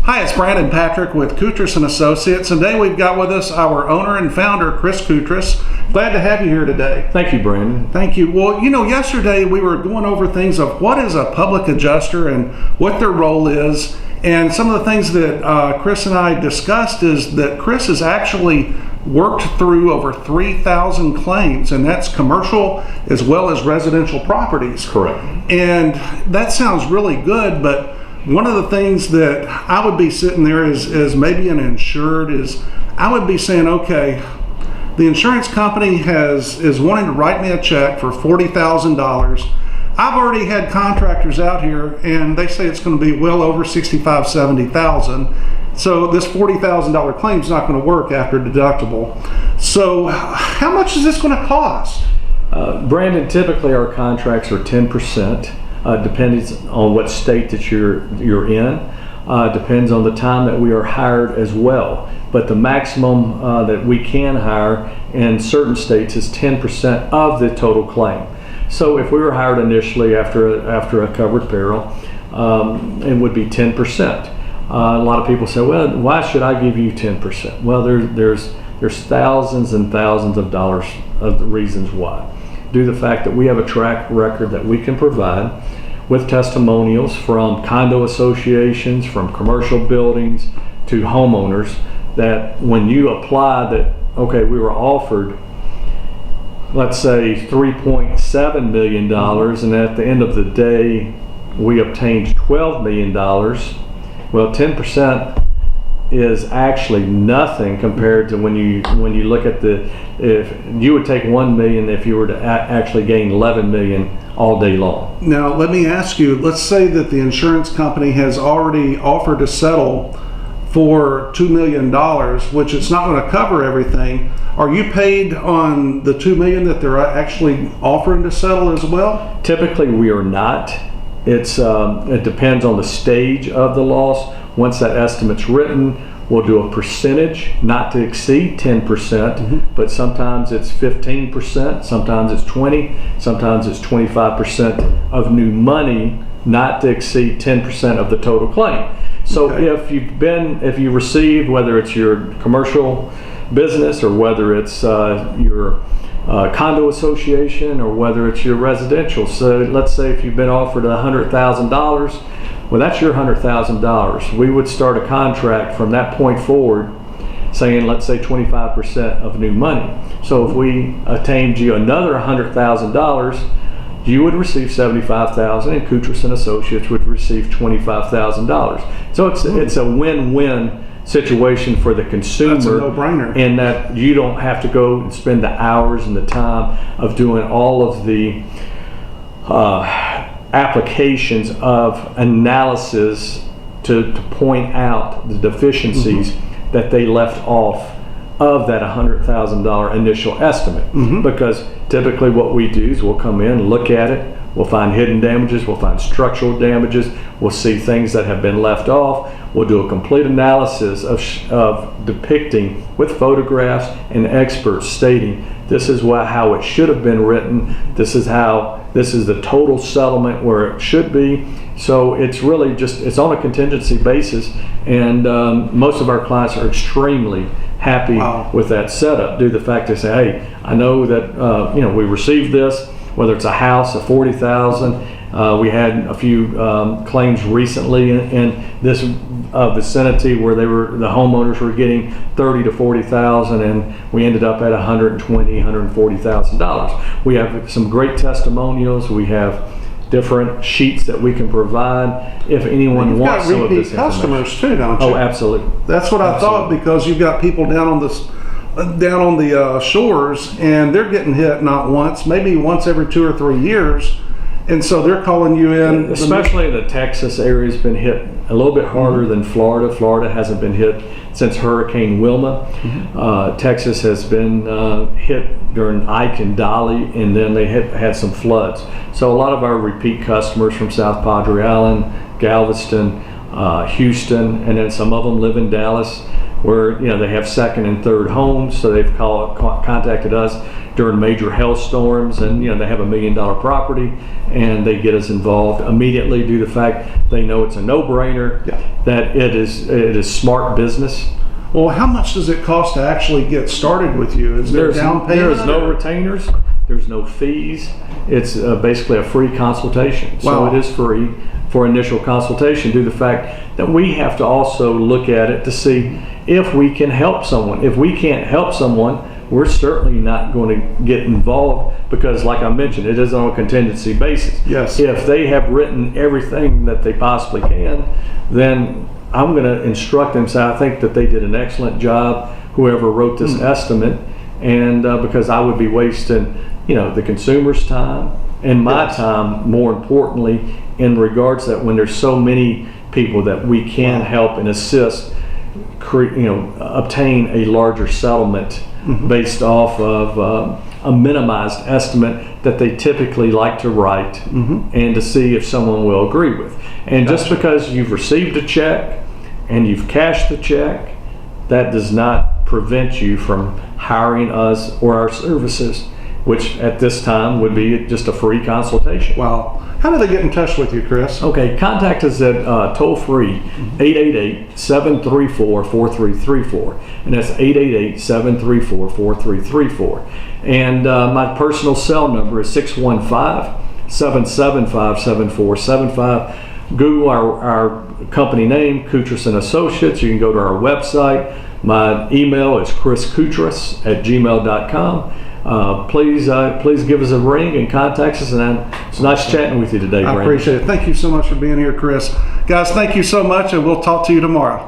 Hi, it's Brandon Patrick with Coutras and Associates. Today we've got with us our owner and founder, Chris Coutras. Glad to have you here today. Thank you, Brandon. Thank you. Well, yesterday we were going over things of what is a public adjuster and what their role is. And some of the things that Chris and I discussed is that Chris has actually worked through over 3,000 claims, and that's commercial as well as residential properties. Correct. And that sounds really good, but one of the things that I would be sitting there as maybe an insured is I would be saying, okay, the insurance company is wanting to write me a check for $40,000. I've already had contractors out here and they say it's going to be well over $65,000, $70,000. So this $40,000 claim is not going to work after deductible. So how much is this going to cost? Brandon, typically our contracts are 10%. Depends on what state that you're in. Depends on the time that we are hired as well. But the maximum that we can hire in certain states is 10% of the total claim. So if we were hired initially after a covered peril, it would be 10%. A lot of people say, well, why should I give you 10%? Well, there's thousands and thousands of dollars of the reasons why. Due to the fact that we have a track record that we can provide with testimonials from condo associations, from commercial buildings to homeowners, that when you apply that, okay, we were offered, let's say $3.7 million, and at the end of the day, we obtained $12 million. Well, 10% is actually nothing compared to when you look at if you would take 1 million if you were to actually gain 11 million all day long. Now let me ask you, let's say that the insurance company has already offered to settle for $2 million, which it's not going to cover everything. Are you paid on the $2 million that they're actually offering to settle as well? Typically we are not. It depends on the stage of the loss. Once that estimate's written, we'll do a percentage not to exceed 10%, but sometimes it's 15%, sometimes it's 20%, sometimes it's 25% of new money not to exceed 10% of the total claim. So okay. if you received, whether it's your commercial business or whether it's your condo association or whether it's your residential. So let's say if you've been offered $100,000, well, that's your $100,000. We would start a contract from that point forward saying, let's say 25% of new money. So if we attained you another $100,000, you would receive $75,000 and Coutras and Associates would receive $25,000. So it's a win-win situation for the consumer. That's a no-brainer. In that you don't have to go and spend the hours and the time of doing all of the applications of analysis to point out the deficiencies that they left off of that $100,000 initial estimate. Because typically what we do is we'll come in, look at it, we'll find hidden damages, we'll find structural damages, we'll see things that have been left off, we'll do a complete analysis of depicting with photographs and experts stating this is how it should have been written, this is the total settlement where it should be. So it's really it's on a contingency basis, and most of our clients are extremely happy with that setup due to the fact they say, hey, I know that we received this, whether it's a house of $40,000. We had a few claims recently in this vicinity where the homeowners were getting $30,000 to $40,000, and we ended up at $120,000, $140,000. We have some great testimonials. We have different sheets that we can provide if anyone wants some of this information. You've got repeat customers too, don't you? Oh, absolutely. That's what I thought, because you've got people down on the shores, and they're getting hit not once, maybe once every 2 or 3 years, and so they're calling you in. Especially the Texas area has been hit a little bit harder than Florida. Florida hasn't been hit since Hurricane Wilma. Texas has been hit during Ike and Dolly, and then they had some floods. So a lot of our repeat customers from South Padre Island, Galveston, Houston, and then some of them live in Dallas. where they have second and third homes, so they've contacted us during major hailstorms, and they have $1 million property, and they get us involved immediately due to the fact they know it's a no-brainer, that it is smart business. Well, how much does it cost to actually get started with you? Is there down payment? There is no retainers. There's no fees. It's basically a free consultation. So it is free for initial consultation due to the fact that we have to also look at it to see if we can help someone. If we can't help someone, we're certainly not going to get involved, because like I mentioned, it is on a contingency basis. Yes. If they have written everything that they possibly can, then I'm going to instruct them, say I think that they did an excellent job, whoever wrote this estimate, and because I would be wasting the consumer's time and my time, more importantly, in regards that when there's so many people that we can help and assist, obtain a larger settlement based off of a minimized estimate that they typically like to write, and to see if someone will agree with. And just because you've received a check and you've cashed the check, that does not prevent you from hiring us or our services, which at this time would be just a free consultation. Wow. How do they get in touch with you, Chris? Okay, contact us at toll-free 888-734-4334, and that's 888-734-4334. And my personal cell number is 615-775-7475. Google our company name, Coutras and Associates. You can go to our website. My email is chriscoutras@gmail.com. Please give us a ring and contact us, and it's nice chatting with you today, Brandon. I appreciate it. Thank you so much for being here, Chris. Guys, thank you so much, and we'll talk to you tomorrow.